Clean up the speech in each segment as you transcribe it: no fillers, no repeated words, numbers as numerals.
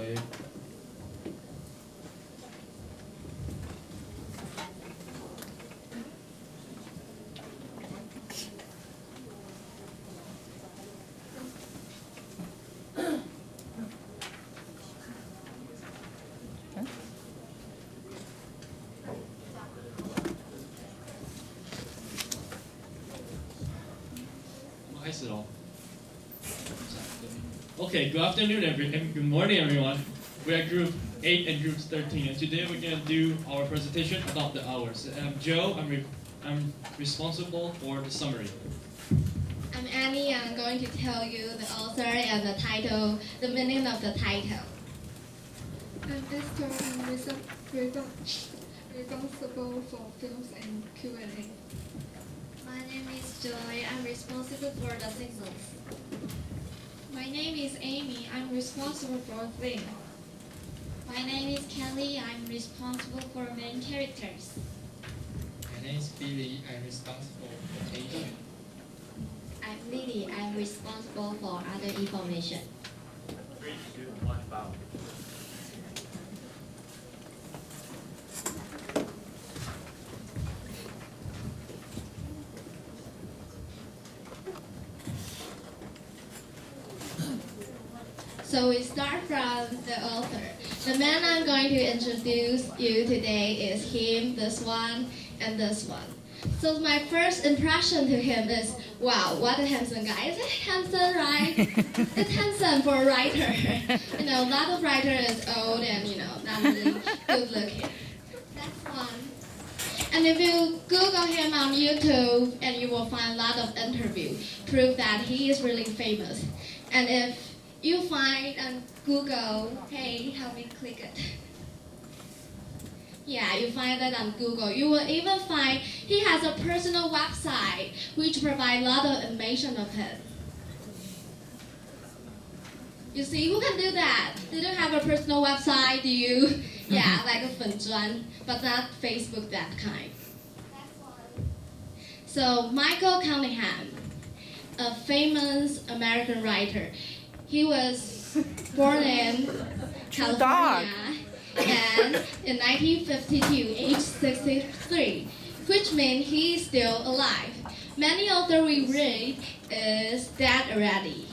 way. Okay, good afternoon, good morning, everyone. We are Group 8 and Group 13, and today we're going to do our presentation about the hours. I'm Joe. I'm responsible for the summary. I'm Annie. I'm going to tell you the author and the title, the meaning of the title. I'm Esther. I'm responsible for films and Q&A. My name is Joy. I'm responsible for the signals. My name is Amy. I'm responsible for theme. My name is Kelly. I'm responsible for main characters. My name is Billy. I'm responsible for agent. I'm Lily. I'm responsible for other information. 3, 2, 1, bow. So we start from the author. The man I'm going to introduce you today is him, this one, and this one. So my first impression to him is, wow, what a handsome guy. Is it handsome, right? It's handsome for a writer. A lot of writers is old and, not really good looking. That's one. And if you Google him on YouTube, and you will find a lot of interviews, prove that he is really famous. And if you find on Google, hey, help me click it. Yeah, you find that on Google. You will even find he has a personal website which provides a lot of information of him. You see, who can do that? Do you have a personal website? Do you? Yeah, like a Fenjuan, but not Facebook that kind. So Michael Cunningham, a famous American writer. He was born in California and in 1952, age 63, which means he is still alive. Many authors we read is dead already.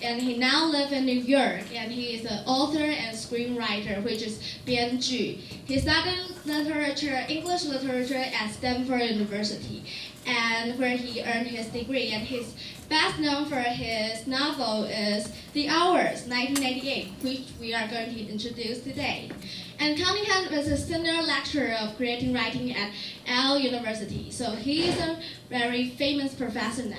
And he now lives in New York, and he is an author and screenwriter, which is 编剧. He studied literature, English literature at Stanford University, and where he earned his degree. And he's best known for his novel is The Hours, 1988, which we are going to introduce today. And Cunningham is a senior lecturer of creative writing at Yale University, so he is a very famous professor now.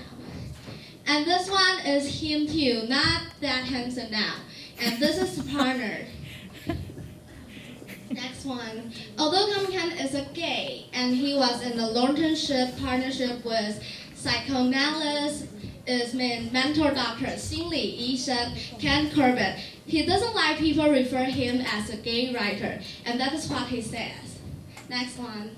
And this one is him too, not that handsome now. And this is the partner. Next one. Although Cunningham is a gay, and he was in a long-term partnership with psychoanalyst, is mentor doctor Xin Li, Yi Shen, Ken Corbett. He doesn't like people refer him as a gay writer, and that is what he says. Next one.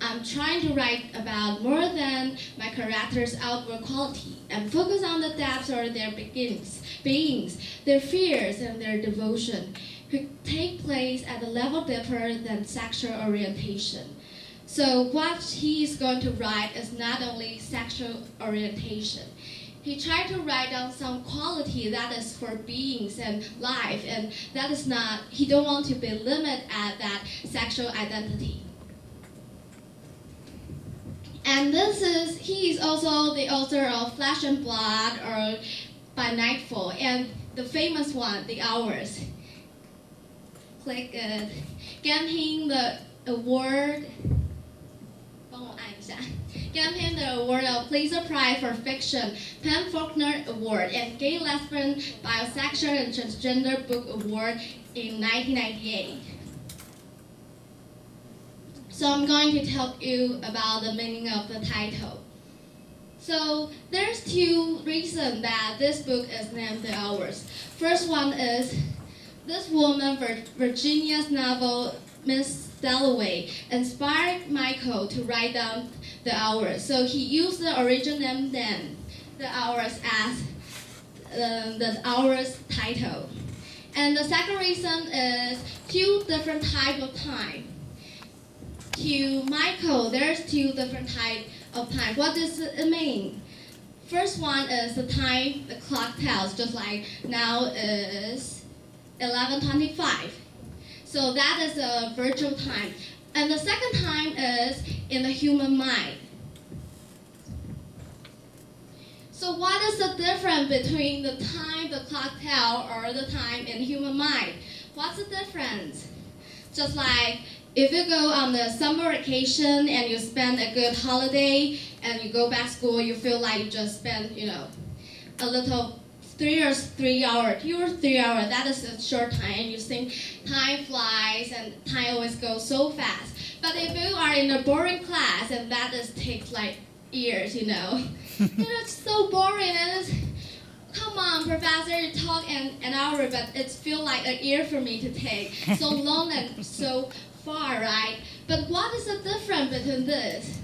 I'm trying to write about more than my character's outward quality and focus on the depths of their beings, their fears, and their devotion, who take place at a level deeper than sexual orientation. So what he is going to write is not only sexual orientation. He tried to write down some quality that is for beings and life, and that is not, he don't want to be limited at that sexual identity. And he is also the author of Flesh and Blood or By Nightfall, and the famous one, The Hours. Click it. Gave him the award. 帮我按一下. Gave him the award of Pulitzer Prize for Fiction, Penn Faulkner Award, and Gay Lesbian, Bisexual, and Transgender Book Award in 1998. So I'm going to tell you about the meaning of the title. So there's two reasons that this book is named The Hours. First one is this woman, Virginia's novel, Miss Dalloway, inspired Michael to write down The Hours. So he used the original name then, The Hours, as the Hours title. And the second reason is two different type of time. To Michael, there's two different type of time. What does it mean? First one is the time the clock tells, just like now is 11:25. So that is a virtual time. And the second time is in the human mind. So what is the difference between the time the clock tells or the time in human mind? What's the difference? Just like if you go on the summer vacation and you spend a good holiday and you go back to school, you feel like you just spent, a little 2 or 3 hours, that is a short time, and you think time flies and time always goes so fast. But if you are in a boring class and that takes like years, it's so boring and it's, come on, professor, you talk an hour, but it feels like a year for me to take. So long and so far, right? But what is the difference between this?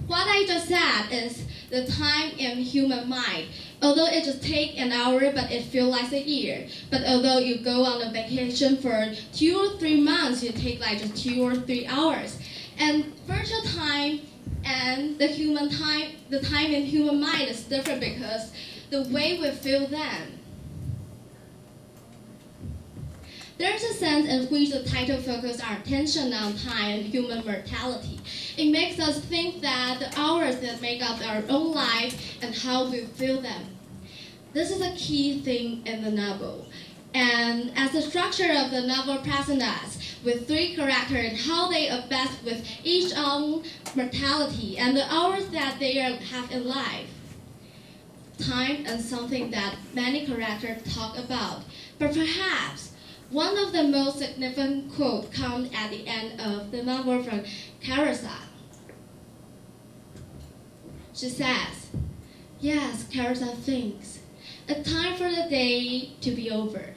What I just said is the time in human mind. Although it just takes an hour, but it feels like a year. But although you go on a vacation for 2 or 3 months, you take like just 2 or 3 hours. And virtual time and the time in human mind is different because the way we feel them. There's a sense in which the title focuses our attention on time and human mortality. It makes us think that the hours that make up our own life and how we feel them. This is a key thing in the novel. And as the structure of the novel presents us with 3 characters and how they affect with each own mortality and the hours that they have in life. Time is something that many characters talk about, but perhaps one of the most significant quotes comes at the end of the novel from Carissa. She says, "Yes, Carissa thinks, it's time for the day to be over.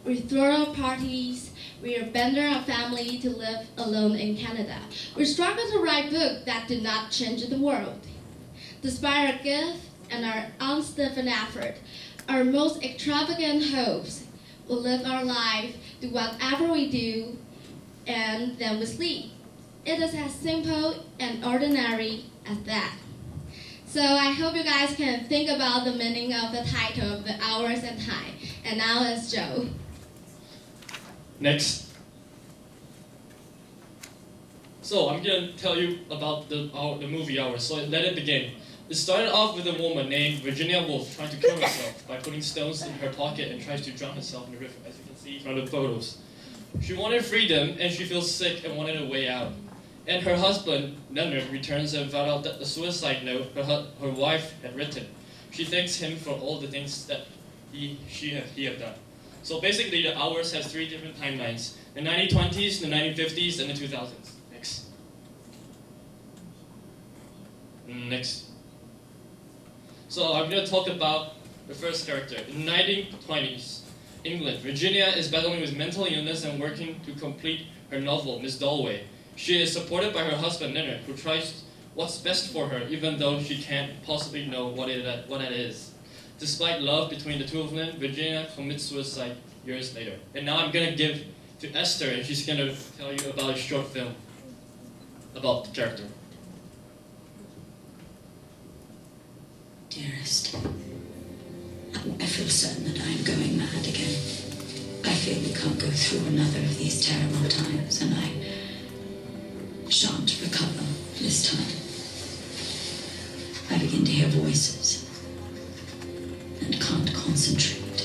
We throw our parties, we abandon our family to live alone in Canada. We struggle to write books that do not change the world. Despite our gift and our unstiffened effort, our most extravagant hopes, we live our life, do whatever we do, and then we sleep. It is as simple and ordinary as that." So I hope you guys can think about the meaning of the title of the hours and time. And now it's Joe. Next. So I'm gonna tell you about the movie Hours. So let it begin. It started off with a woman named Virginia Woolf trying to kill herself by putting stones in her pocket and tries to drown herself in the river, as you can see from the photos. She wanted freedom and she feels sick and wanted a way out. And her husband, Leonard, returns and found out that the suicide note her wife had written. She thanks him for all the things that he had done. So basically, the Hours has 3 different timelines: the 1920s, the 1950s, and the 2000s. Next. Next. So I'm going to talk about the first character. In the 1920s, England, Virginia is battling with mental illness and working to complete her novel, Miss Dalloway. She is supported by her husband, Leonard, who tries what's best for her, even though she can't possibly know what it is. Despite love between the two of them, Virginia commits suicide years later. And now I'm going to give to Esther, and she's going to tell you about a short film about the character. Dearest, I feel certain that I am going mad again. I feel we can't go through another of these terrible times, and I shan't recover this time. I begin to hear voices and can't concentrate.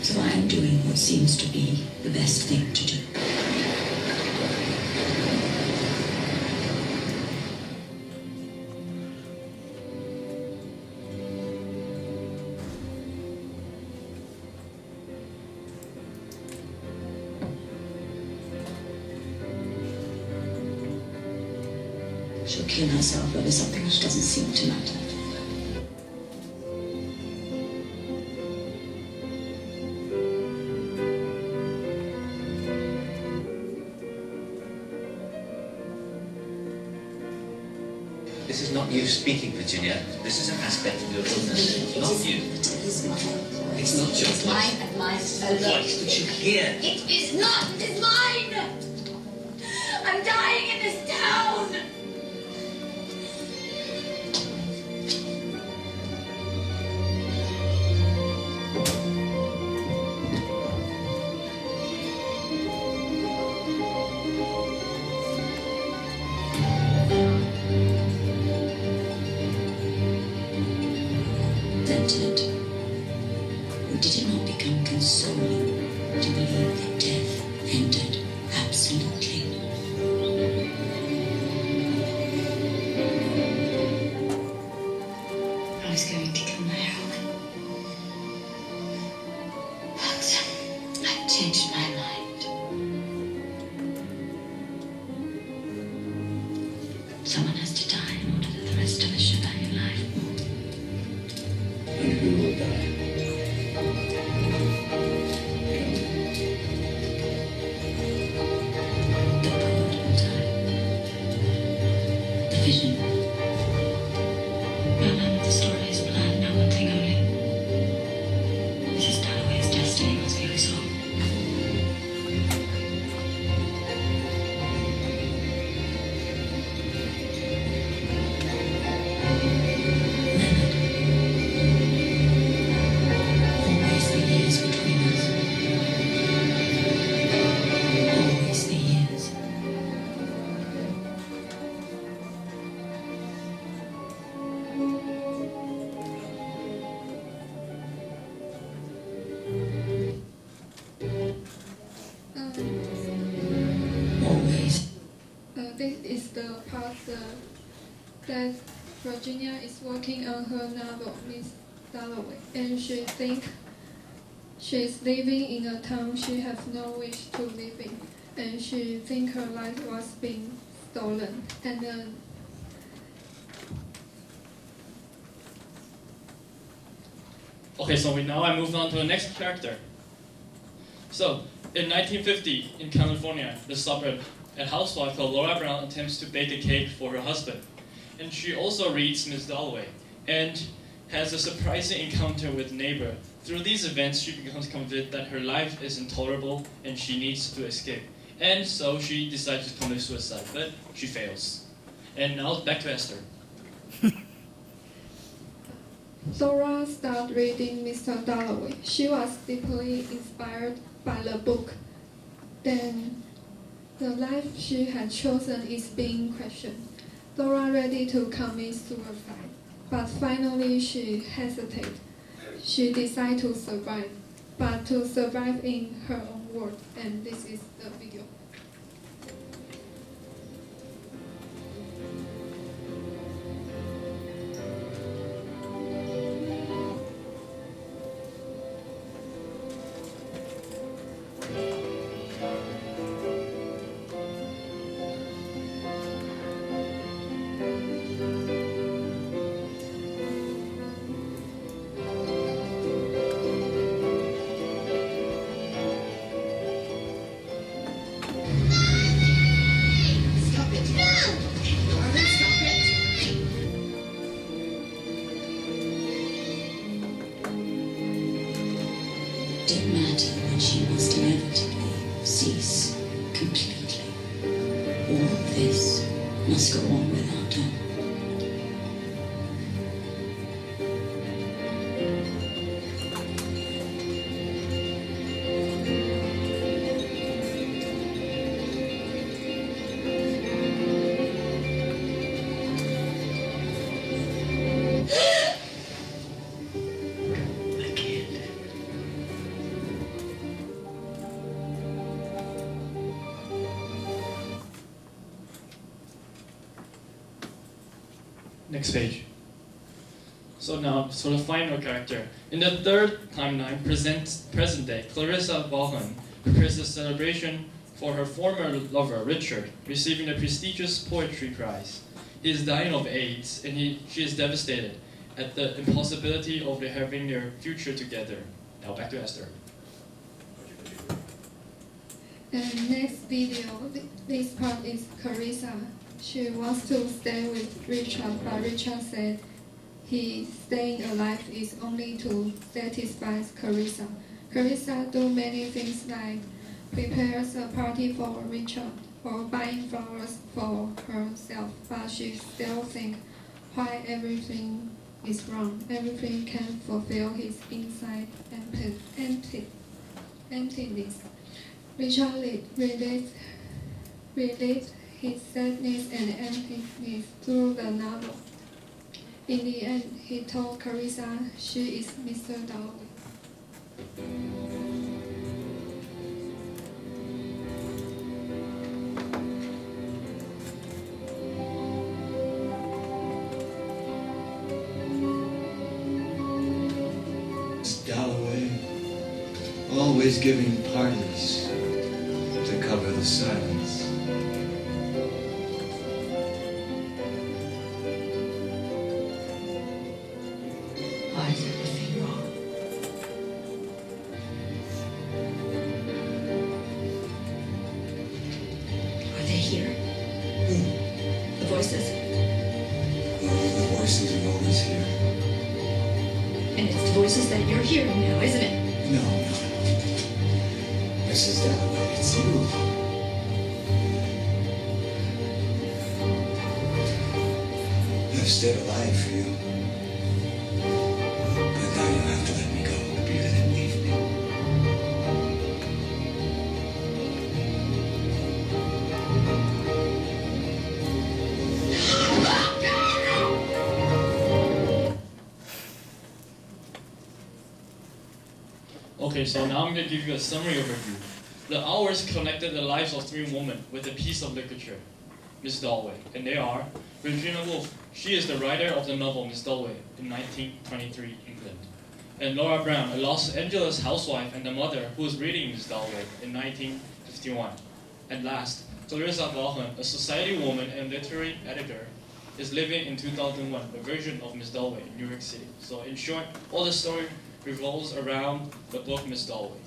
So I am doing what seems to be the best thing to do. She'll kill herself over something which doesn't seem to matter. This is not you. you speaking, Virginia. This is an aspect of your illness, not you. It is mine. It's not your It's mine and mine alone. voice that you hear. It is not. It is mine. I'm dying in this town. Entered. Did it not become consoling to believe that death entered absolutely? I was going to kill my heroine. But I've changed my mind. Someone has to die in order that the rest of us should value life more. And who will die? The poet will die. The vision. No none of the story is planned, no one thing only. Mrs. Dalloway's destiny must be resolved. Leonard. Always the years between us. Always the years. Always. This is the part that Virginia is working on her novel, Miss Dalloway, and she think she's living in a town she has no wish to live in, and she think her life was being stolen, and then Okay, so now I move on to the next character. So, in 1950, in California, the suburb, a housewife called Laura Brown attempts to bake a cake for her husband. And she also reads Miss Dalloway and has a surprising encounter with a neighbor. Through these events, she becomes convinced that her life is intolerable and she needs to escape. And so she decides to commit suicide, but she fails. And now back to Esther. Dora started reading Mr. Dalloway. She was deeply inspired by the book. Then, the life she had chosen is being questioned. Dora ready to commit suicide, but finally she hesitated. She decided to survive, but to survive in her own world. And this is the video. Didn't matter when she must inevitably cease completely. All of this must go on without her. I can't. Next page. So now, so the final character. In the third timeline, present day, Clarissa Vaughan prepares a celebration for her former lover, Richard, receiving the prestigious poetry prize. He is dying of AIDS, and she is devastated at the impossibility of having their future together. Now back to Esther. And next video, this part is Carissa. She wants to stay with Richard, but Richard said he staying alive is only to satisfy Carissa. Carissa do many things like prepares a party for Richard or buying flowers for herself, but she still thinks why everything is wrong. Everything can fulfill his inside emptiness. Richard relates his sadness and emptiness through the novel. In the end, he told Carissa she is Mr. Dalloway. Miss Dalloway, always giving parties to cover the silence. Why is everything wrong? Are they here? The voices? The voices are always here. And it's the voices that you're hearing now, isn't it? No. Mrs. Dalloway, it's you. I've stayed alive for you. But now you have to let me go, Beard, and leave me. Okay, so now I'm going to give you a summary overview. The Hours connected the lives of three women with a piece of literature, Miss Dalloway, and they are Virginia Woolf. She is the writer of the novel Miss Dalloway in 1923 England. And Laura Brown, a Los Angeles housewife and the mother who was reading Miss Dalloway in 1951. And last, Teresa Vaughan, a society woman and literary editor, is living in 2001, a version of Miss Dalloway in New York City. So in short, all the story revolves around the book Miss Dalloway.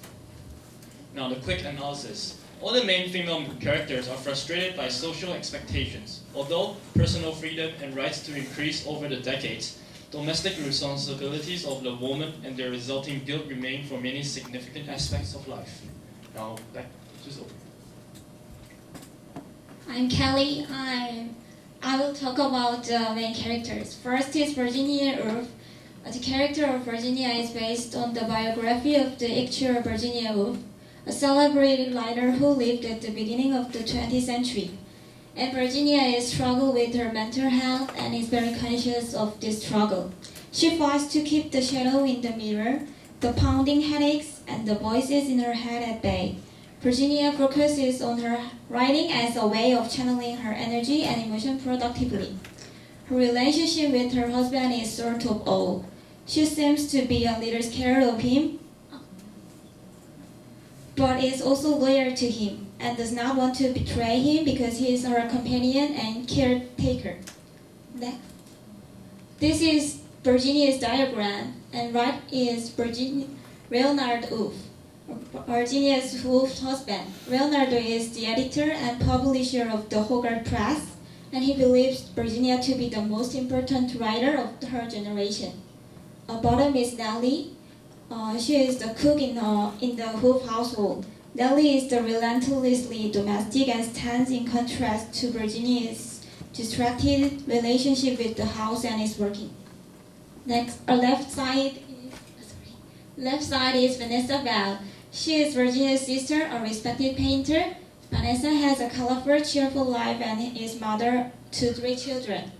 Now the quick analysis. All the main female characters are frustrated by social expectations. Although personal freedom and rights to increase over the decades, domestic responsibilities of the woman and their resulting guilt remain for many significant aspects of life. Now back to Zoe. I'm Kelly. I will talk about the main characters. First is Virginia Woolf. The character of Virginia is based on the biography of the actual Virginia Woolf, a celebrated writer who lived at the beginning of the 20th century. And Virginia is struggled with her mental health and is very conscious of this struggle. She fights to keep the shadow in the mirror, the pounding headaches, and the voices in her head at bay. Virginia focuses on her writing as a way of channeling her energy and emotion productively. Her relationship with her husband is sort of odd. She seems to be a little scared of him, but is also loyal to him and does not want to betray him because he is her companion and caretaker. Next. This is Virginia's diagram, and right is Leonard Woolf, Virginia Woolf's husband. Leonardo is the editor and publisher of the Hogarth Press, and he believes Virginia to be the most important writer of her generation. Bottom is Nellie. She is the cook in the Woolf household. Nellie is the relentlessly domestic and stands in contrast to Virginia's distracted relationship with the house and is working. Next, left side is Vanessa Bell. She is Virginia's sister, a respected painter. Vanessa has a colorful, cheerful life and is mother to 3 children.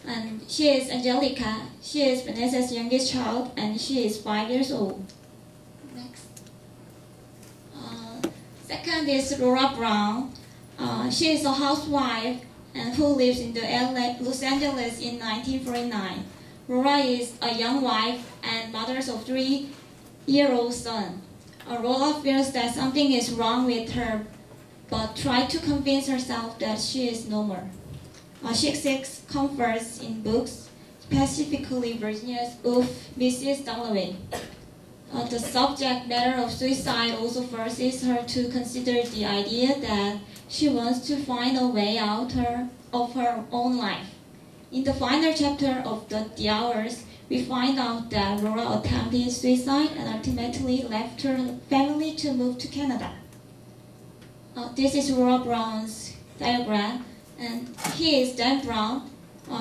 And she is Angelica. She is Vanessa's youngest child, and she is 5 years old. Next. Second is Laura Brown. She is a housewife and who lives in Los Angeles in 1949. Laura is a young wife and mother of 3-year-old son. Laura feels that something is wrong with her, but tries to convince herself that she is normal. She seeks comforts in books, specifically Virginia Woolf, Mrs. Dalloway. The subject matter of suicide also forces her to consider the idea that she wants to find a way out of her own life. In the final chapter of The Hours, we find out that Laura attempted suicide and ultimately left her family to move to Canada. This is Laura Brown's diagram, and he is Dan Brown.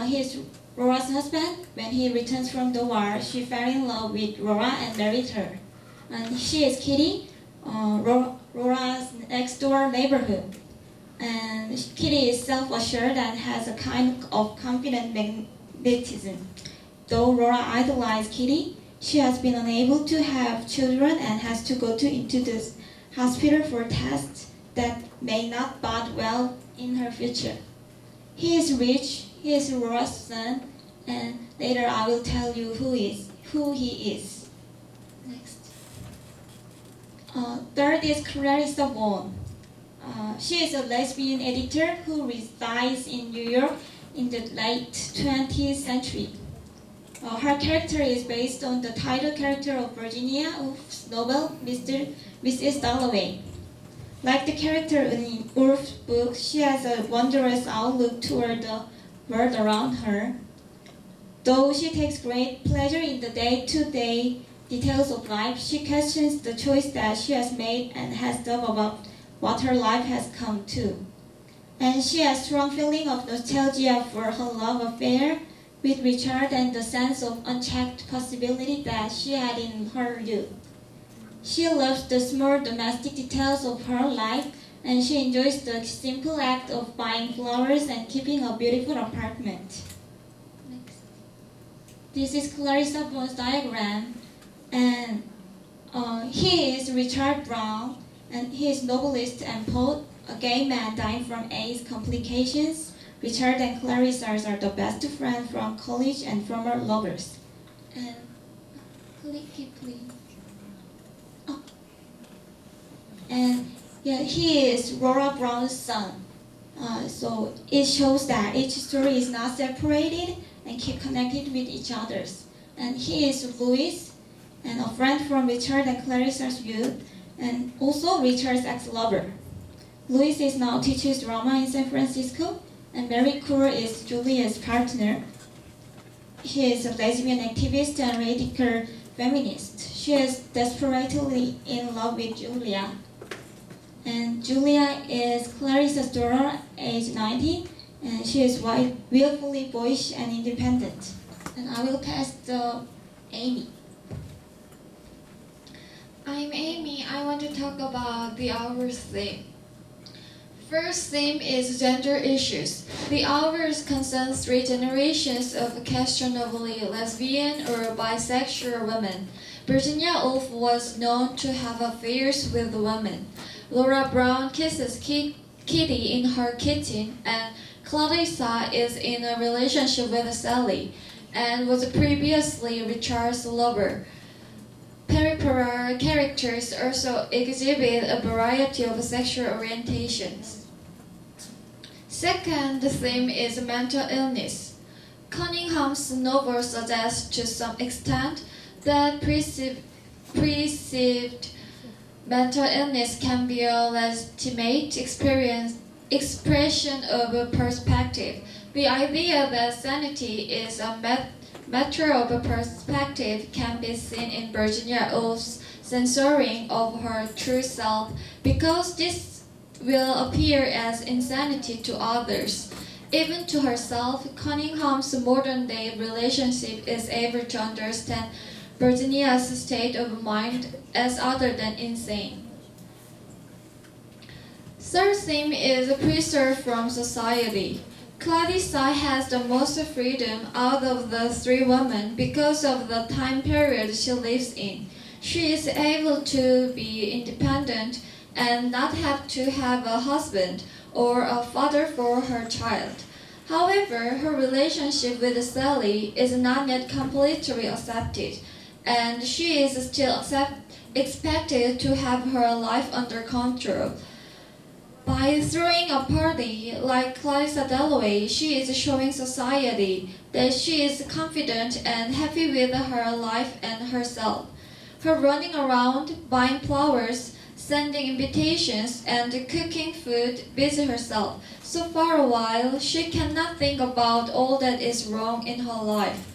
He is Laura's husband. When he returns from the war, she fell in love with Laura and married her. And she is Kitty, Laura's next door neighborhood. And Kitty is self-assured and has a kind of confident magnetism. Though Laura idolized Kitty, she has been unable to have children and has to go into the hospital for tests that may not bode well in her future. He is rich, he is Laura's son, and later I will tell you who he is. Next. Third is Clarissa Vaughn. She is a lesbian editor who resides in New York in the late 20th century. Her character is based on the title character of Virginia Woolf's novel, Mrs. Dalloway. Like the character in Woolf's book, she has a wondrous outlook toward the world around her. Though she takes great pleasure in the day-to-day details of life, she questions the choice that she has made and has doubt about what her life has come to. And she has strong feeling of nostalgia for her love affair with Richard and the sense of unchecked possibility that she had in her youth. She loves the small domestic details of her life, and she enjoys the simple act of buying flowers and keeping a beautiful apartment. Next. This is Clarissa Vaughn's diagram, and he is Richard Brown, and he is novelist and poet, a gay man dying from AIDS complications. Richard and Clarissa are the best friends from college and former lovers. And please. And yeah, he is Laura Brown's son. So it shows that each story is not separated and keep connected with each other's. And he is Louis, and a friend from Richard and Clarissa's youth, and also Richard's ex-lover. Louis is now teaches drama in San Francisco, and Mary Coor is Julia's partner. She is a lesbian activist and radical feminist. She is desperately in love with Julia. And Julia is Clarissa's daughter, age 19, and she is willfully boyish and independent. And I will pass to Amy. I'm Amy. I want to talk about The Hours theme. First theme is gender issues. The Hours concerns 3 generations of questionably lesbian or bisexual women. Virginia Woolf was known to have affairs with women. Laura Brown kisses Kitty in her kitchen, and Clarissa is in a relationship with Sally, and was previously Richard's lover. Peripheral characters also exhibit a variety of sexual orientations. Second theme is mental illness. Cunningham's novel suggests to some extent that perceived mental illness can be a legitimate expression of a perspective. The idea that sanity is a matter of a perspective can be seen in Virginia Woolf's censoring of her true self, because this will appear as insanity to others. Even to herself, Cunningham's modern-day relationship is able to understand Virginia's state of mind as other than insane. Third theme is preserved from society. Clarissa has the most freedom out of the 3 women because of the time period she lives in. She is able to be independent and not have to have a husband or a father for her child. However, her relationship with Sally is not yet completely accepted, and she is still expected to have her life under control. By throwing a party like Clarissa Dalloway, she is showing society that she is confident and happy with her life and herself. Her running around, buying flowers, sending invitations, and cooking food busy herself. So for a while, she cannot think about all that is wrong in her life.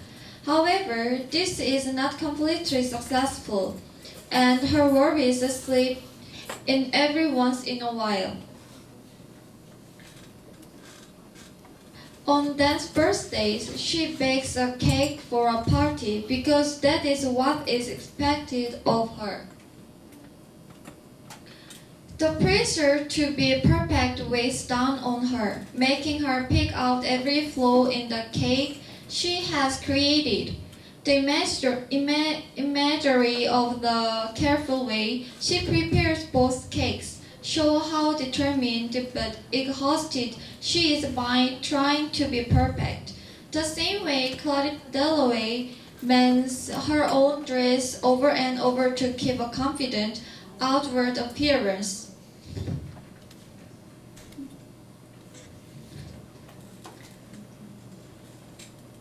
However, this is not completely successful, and her worries slip in every once in a while. On Dan's birthdays, she bakes a cake for a party because that is what is expected of her. The pressure to be perfect weighs down on her, making her pick out every flaw in the cake she has created. The imagery of the careful way she prepares both cakes show how determined but exhausted she is by trying to be perfect. The same way Claudette Dalloway mends her own dress over and over to keep a confident outward appearance.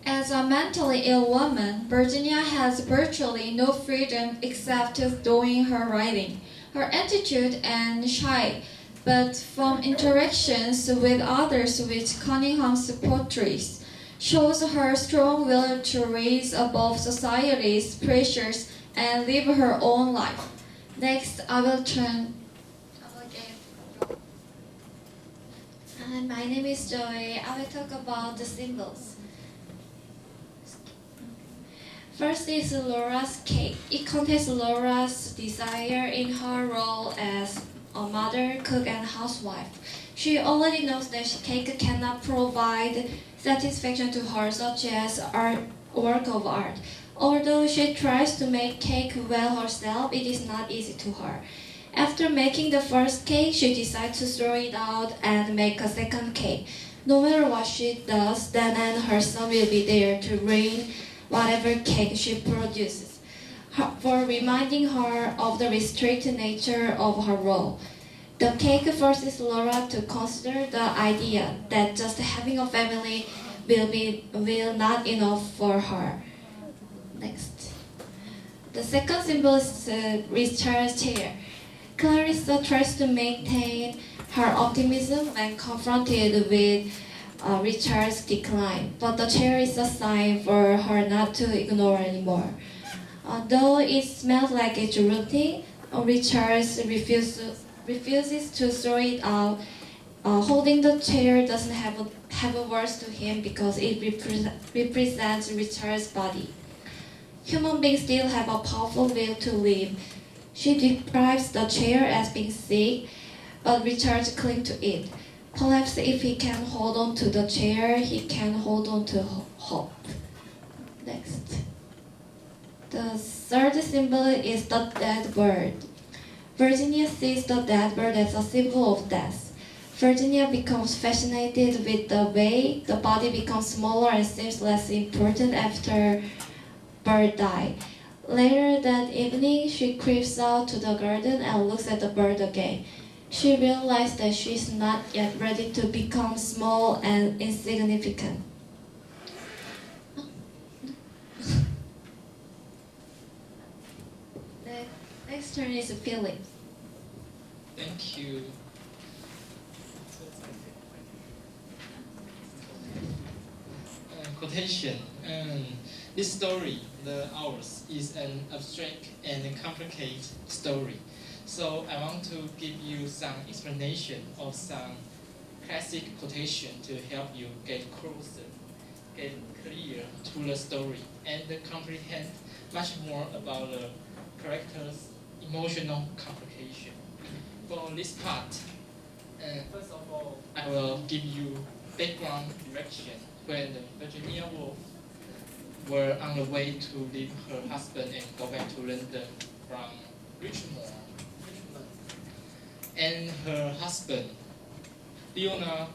As a mentally ill woman, Virginia has virtually no freedom except doing her writing. Her attitude and shy, but from interactions with others which Cunningham's portrays, shows her strong will to rise above society's pressures and live her own life. Next, I will give. My name is Joy. I will talk about the symbols. First is Laura's cake. It contains Laura's desire in her role as a mother, cook, and housewife. She already knows that cake cannot provide satisfaction to her, such as work of art. Although she tries to make cake well herself, it is not easy to her. After making the first cake, she decides to throw it out and make a second cake. No matter what she does, Dan and her son will be there to ruin whatever cake she produces, for reminding her of the restricted nature of her role. The cake forces Laura to consider the idea that just having a family will not enough for her. Next. The second symbol is Richard's chair. Clarissa tries to maintain her optimism when confronted with Richard's decline, but the chair is a sign for her not to ignore anymore. Though it smells like it's rotting, Richard refuses to throw it out. Holding the chair doesn't have a worth to him because it represents Richard's body. Human beings still have a powerful will to live. She deprives the chair as being sick, but Richard clings to it. Perhaps if he can hold on to the chair, he can hold on to hope. Next. The third symbol is the dead bird. Virginia sees the dead bird as a symbol of death. Virginia becomes fascinated with the way the body becomes smaller and seems less important after bird dies. Later that evening, she creeps out to the garden and looks at the bird again. She realized that she is not yet ready to become small and insignificant. The next turn is Philip. Thank you. Quotation. This story, The Hours, is an abstract and complicated story. So I want to give you some explanation of some classic quotation to help you get closer, get clear to the story, and comprehend much more about the character's emotional complication. For this part, first of all, I will give you background direction when Virginia Woolf were on the way to leave her husband and go back to London from Richmond. And her husband, Leonard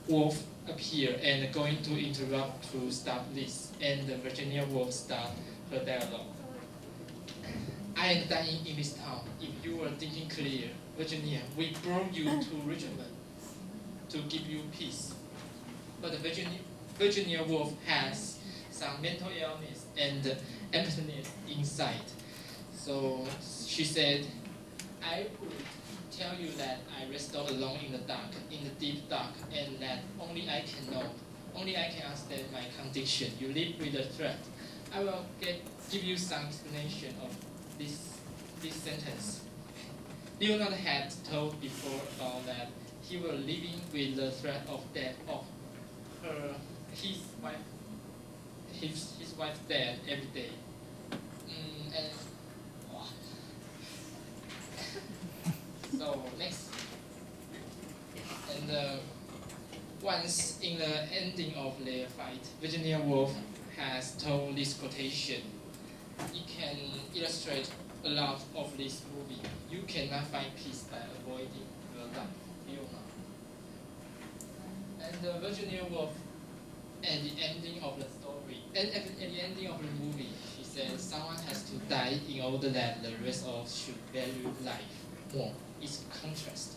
Woolf, appeared and going to interrupt to stop this, and Virginia Woolf start her dialogue. I am dying in this town. If you were thinking clear, Virginia, we brought you to Richmond to give you peace. But Virginia Woolf has some mental illness and emptiness inside. So she said, I would tell you that I restored alone in the dark, in the deep dark, and that only I can know, only I can understand my condition. You live with a threat. I will give you some explanation of this sentence. Leonard had told before about that he was living with the threat of death of his wife's death every day. And so next, and once in the ending of their fight, Virginia Woolf has told this quotation. It can illustrate a lot of this movie. You cannot find peace by avoiding your life, Fiona. And Virginia Woolf, at the ending of the story, and at the ending of the movie, she said someone has to die in order that the rest of us should value life more. It's contrast.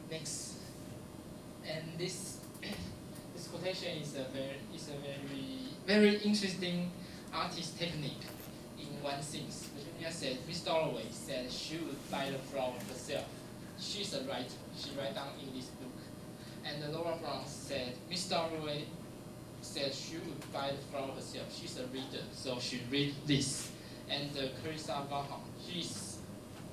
Next, and this quotation is a very interesting artist technique. In one scene, Virginia said Miss Dalloway said she would buy the flower herself. She's a writer. She write down in this book. And Laura Brown said Miss Dalloway said she would buy the flower herself. She's a reader, so she read this. And Carissa Vaughan, she's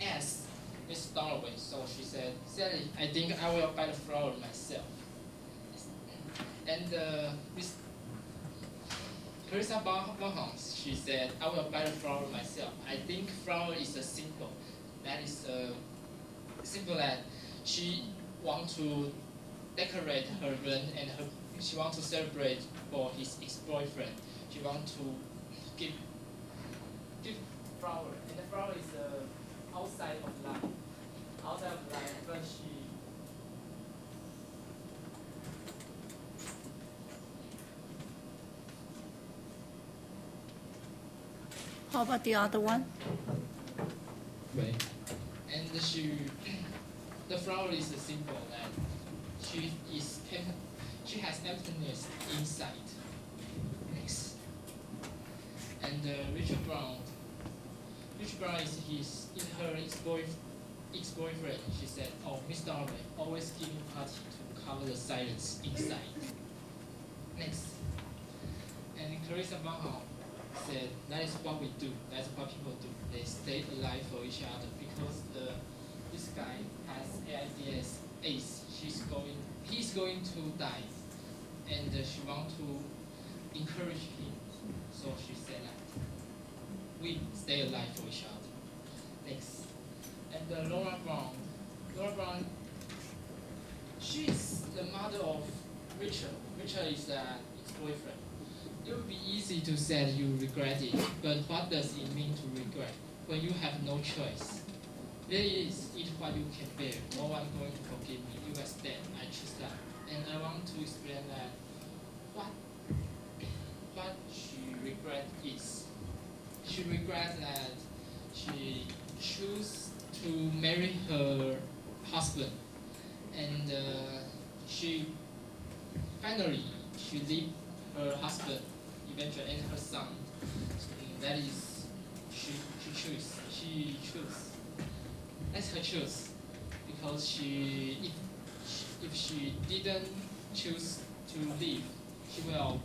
asked Miss Dalloway, so she said, Sally, I think I will buy the flower myself. And Miss Carissa Vaughan, she said, I will buy the flower myself. I think flower is a symbol. That is a symbol that she wants to decorate her husband and she wants to celebrate for his ex-boyfriend. She wants to give flower, and the flower is outside of life. Outside of life, but she. How about the other one? Right. And the flower is a symbol that she has emptiness inside. Next. And Richard Brown is her ex-boyfriend. She said, oh, Miss Dalloway, always giving party to cover the silence inside. Next. And Carissa Vaughan said, that is what we do. That's what people do. They stay alive for each other because this guy has AIDS. He's going to die, and she wants to encourage him. So she said that we stay alive for each other. Next, and Laura Brown, she's the mother of Richard. Richard is the ex-boyfriend. It would be easy to say you regret it, but what does it mean to regret when you have no choice? There is it what you can bear. No one going to forgive me. You are dead. I choose that. And I want to explain that what she regret is. She regrets that she chose to marry her husband, and she leave her husband eventually and her son. That is she choose. That's her choice, because if she didn't choose to leave, she will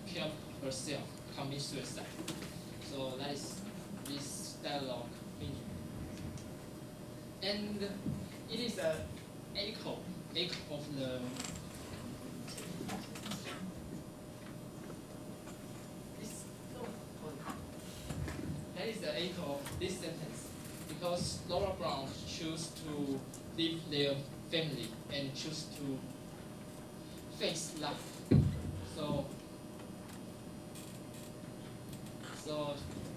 kill herself, commit suicide. So that is this dialogue meaning. And it is an echo of the that is the echo of this sentence. Because Laura Brown chose to leave their family and choose to face life. So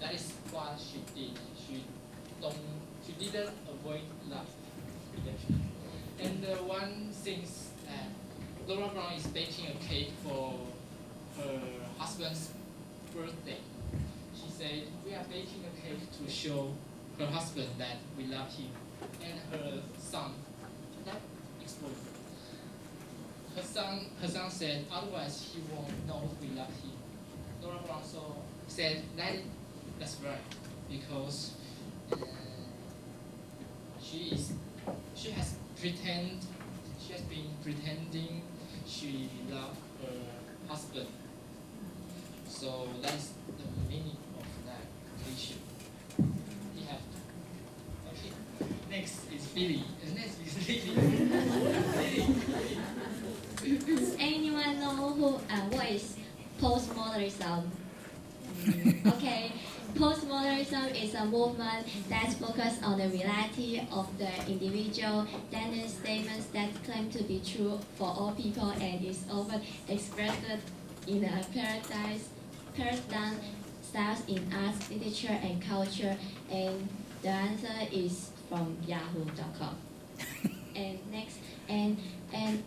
that is what she did. She didn't avoid life eventually. And one thing that Laura Brown is baking a cake for her husband's birthday. She said, we are baking a cake to show her husband that we love him, and her son, that exploded. Her son said, otherwise he won't know we love him. Laura Brown said, that's right. because she has been pretending she loved her husband. So that's the meaning of that issue. He have okay. Next is Billy. Next is Lily. Does anyone know what is postmodernism? Okay, postmodernism is a movement that focuses on the reality of the individual, then the statements that claim to be true for all people and is often expressed in a paradigm styles in art, literature, and culture. And the answer is from yahoo.com. And next, and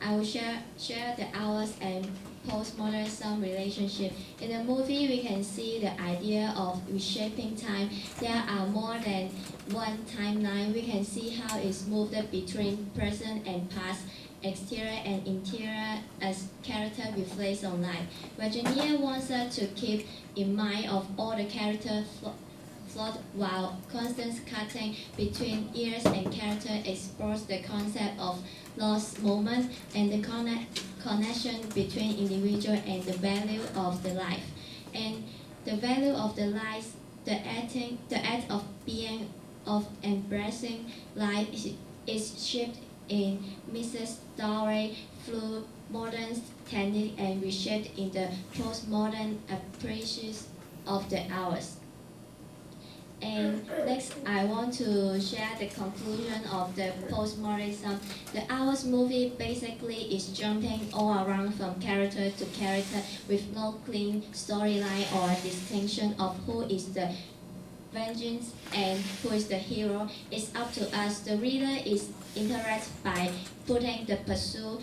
I will share the hours and postmodernism relationship. In the movie, we can see the idea of reshaping time. There are more than one timeline. We can see how it's moved between present and past, exterior and interior as character reflects on life. Virginia wants us to keep in mind of all the character flawed while constant cutting between years and character explores the concept of lost moment and the connection between individual and the value of the life. And the value of the life, the act of being, of embracing life is shaped in Mrs. Dalloway through modern technique and reshaped in the postmodern appreciation of the hours. And next, I want to share the conclusion of the postmodernism. The Hours movie basically is jumping all around from character to character with no clean storyline or distinction of who is the vengeance and who is the hero. It's up to us. The reader is interested by putting the pursuit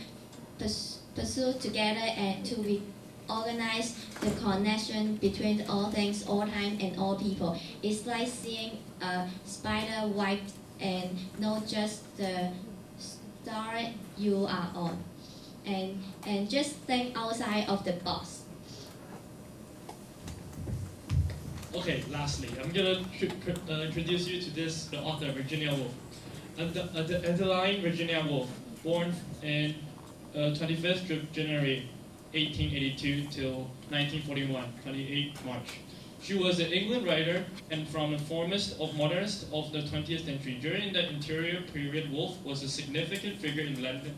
together and to organize the connection between all things, all time, and all people. It's like seeing a spider web and not just the star you are on. And just think outside of the box. Okay, lastly, I'm gonna introduce you to the author, Virginia Woolf. Adeline Virginia Woolf, born in 25th of January 1882 till 1941, 28 March. She was an England writer and from the foremost of modernists of the 20th century. During the interior period, Woolf was a significant figure in London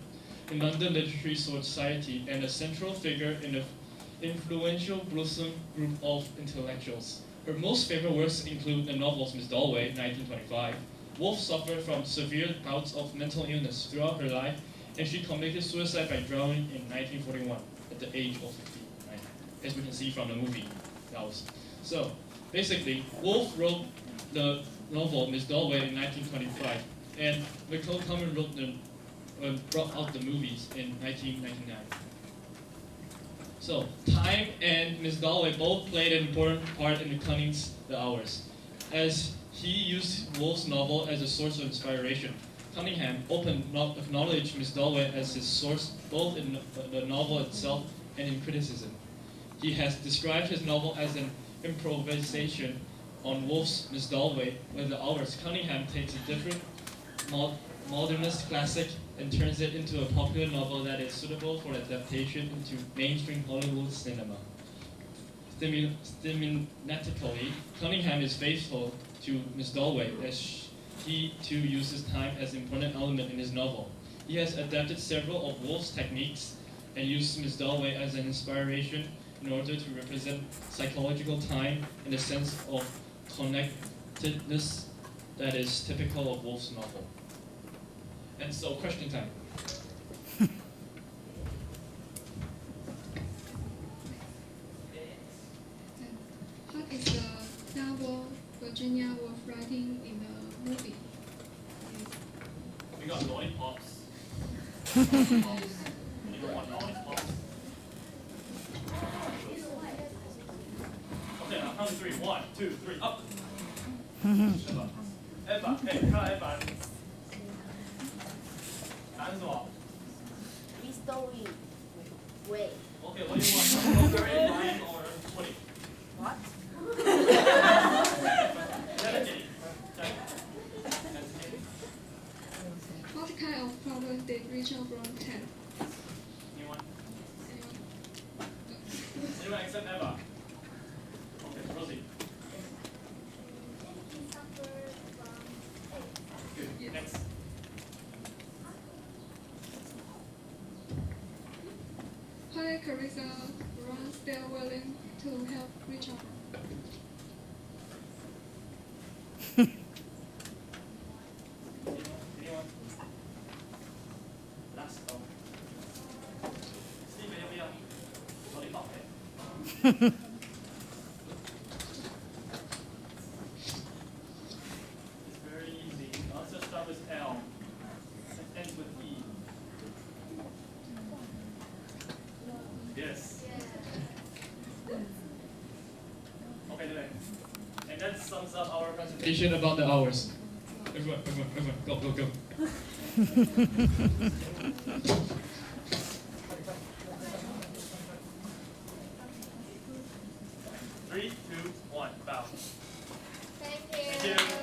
Literary Society and a central figure in the influential Blossom group of intellectuals. Her most favorite works include the novels Miss Dalloway, 1925. Woolf suffered from severe bouts of mental illness throughout her life, and she committed suicide by drowning in 1941 at the age of 59, as we can see from the movie. So, basically, Woolf wrote the novel Miss Dalloway in 1925, and Nicole Kamen brought out the movies in 1999. So, Time and Miss Dalloway both played an important part in Cunningham's The Hours, as he used Woolf's novel as a source of inspiration. Cunningham acknowledged Miss Dalloway as his source both in the novel itself and in criticism. He has described his novel as an improvisation on Woolf's Miss Dalloway with The Hours. Cunningham takes a different modernist classic and turns it into a popular novel that is suitable for adaptation into mainstream Hollywood cinema. Thematically, Cunningham is faithful to Miss Dalloway as he too uses time as an important element in his novel. He has adapted several of Woolf's techniques and used Miss Dalloway as an inspiration in order to represent psychological time in a sense of connectedness that is typical of Woolf's novel. And so, question time. What is the novel Virginia Woolf writing in the movie? We got lollipops. Anyone want lollipops? Okay, I'll count to three. 1, 2, 3, up. Eva, hey,看Eva。答案是什么 Mystery way. Okay, what do you want? 9 or 20? What? Get it? Hi, Carissa. Ron still willing to help each other. Anyone? Last call. Steve, 要不要？我你宝贝。It's very easy. Let's just start with L. It ends with E. Yes. Okay, today. And that sums up our presentation about the hours. Everyone, go, go, go. Three, two, one, bow. Thank Thank you.